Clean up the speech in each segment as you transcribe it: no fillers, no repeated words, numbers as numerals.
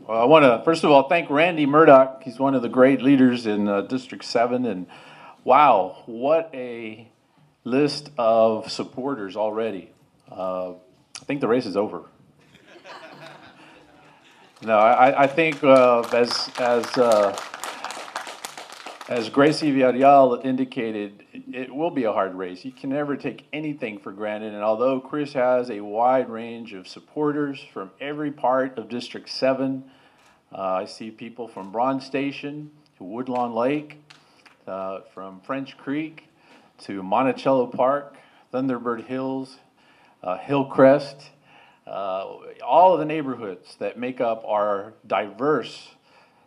Well, I want to, first of all, thank Randy Murdoch. He's one of the great leaders in District 7. And wow, what a list of supporters already. I think the race is over. No, I think as Gracie Villarreal indicated, it will be a hard race. You can never take anything for granted. And although Chris has a wide range of supporters from every part of District 7, I see people from Bronze Station to Woodlawn Lake, from French Creek to Monticello Park, Thunderbird Hills, Hillcrest, all of the neighborhoods that make up our diverse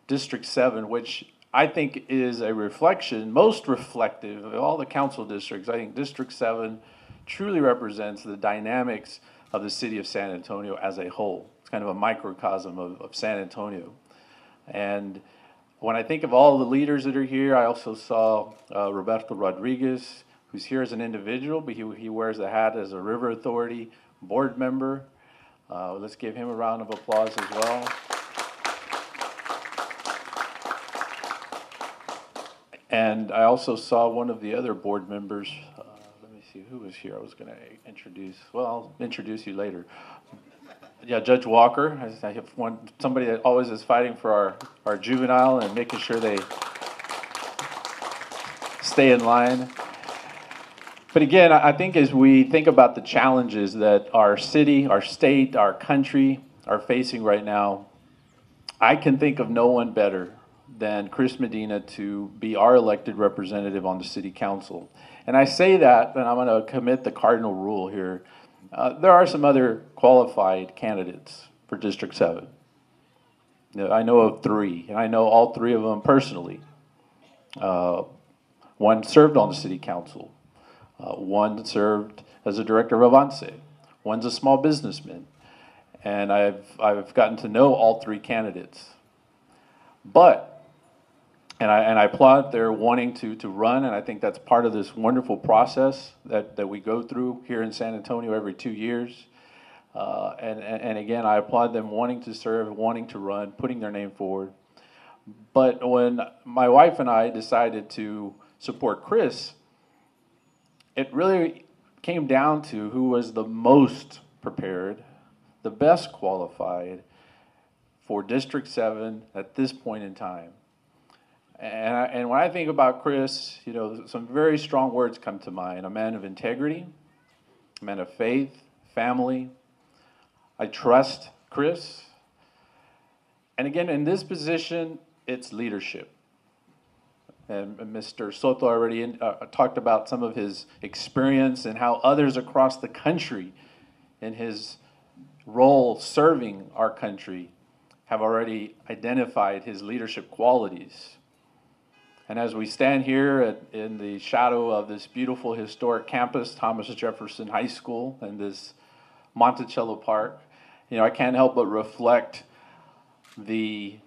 District 7, which I think is a reflection, most reflective of all the council districts. I think District 7 truly represents the dynamics of the city of San Antonio as a whole. It's kind of a microcosm of San Antonio. And when I think of all the leaders that are here, I also saw Roberto Rodriguez, who's here as an individual, but he wears the hat as a River Authority board member. Let's give him a round of applause as well. And I also saw one of the other board members. Let me see who was here. I was going to introduce. Well, I'll introduce you later. Yeah, Judge Walker. I have somebody that always is fighting for our juvenile and making sure they stay in line. But again, I think as we think about the challenges that our city, our state, our country are facing right now, I can think of no one better than Chris Medina to be our elected representative on the city council. And I say that, and I'm going to commit the cardinal rule here. There are some other qualified candidates for District 7. I know of 3, and I know all 3 of them personally. One served on the city council. One served as a director of Avance. One's a small businessman. And I've gotten to know all 3 candidates. But and I applaud their wanting to run, and I think that's part of this wonderful process that we go through here in San Antonio every 2 years. And again, I applaud them wanting to serve, wanting to run, putting their name forward. But when my wife and I decided to support Chris, it really came down to who was the most prepared, the best qualified for District 7 at this point in time. And when I think about Chris, you know, some very strong words come to mind. A man of integrity, a man of faith, family. I trust Chris. And again, in this position, it's leadership. And Mr. Soto already talked about some of his experience and how others across the country in his role serving our country have already identified his leadership qualities. And as we stand here in the shadow of this beautiful historic campus, Thomas Jefferson High School, and this Monticello Park, you know, I can't help but reflect the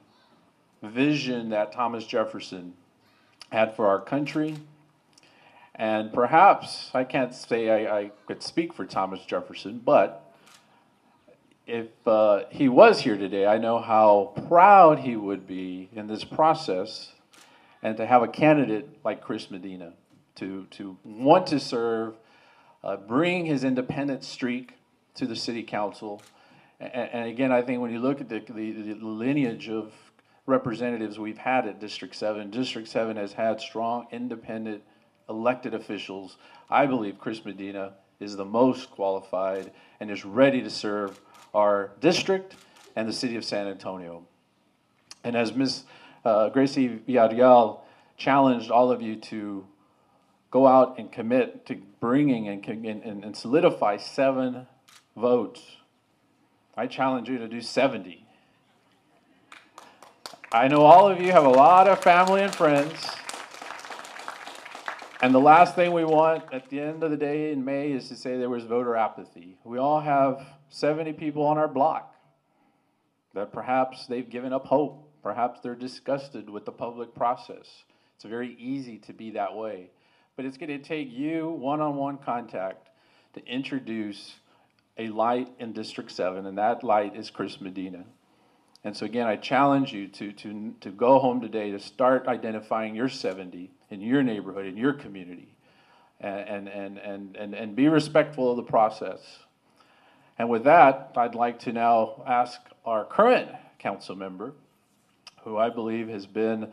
vision that Thomas Jefferson had for our country. And perhaps, I can't say I could speak for Thomas Jefferson, but if he was here today, I know how proud he would be in this process, and to have a candidate like Chris Medina to want to serve, bring his independent streak to the city council. And again, I think when you look at the lineage of representatives we've had at District 7, District 7 has had strong, independent, elected officials. I believe Chris Medina is the most qualified and is ready to serve our district and the city of San Antonio. And as Ms. Gracie Villarreal challenged all of you to go out and commit to bringing and solidify 7 votes, I challenge you to do 70. I know all of you have a lot of family and friends, and the last thing we want at the end of the day in May is to say there was voter apathy. We all have 70 people on our block that perhaps they've given up hope. Perhaps they're disgusted with the public process. It's very easy to be that way. But it's going to take you one-on-one contact to introduce a light in District 7, and that light is Chris Medina. And so again, I challenge you to go home today, to start identifying your 70 in your neighborhood, in your community, and be respectful of the process. And with that, I'd like to now ask our current council member, who I believe has been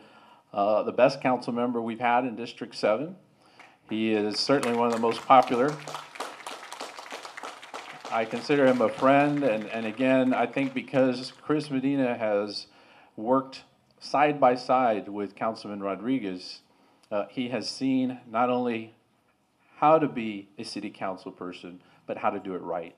the best council member we've had in District 7. He is certainly one of the most popular. I consider him a friend, and again, I think because Chris Medina has worked side by side with Councilman Rodriguez, he has seen not only how to be a city council person, but how to do it right.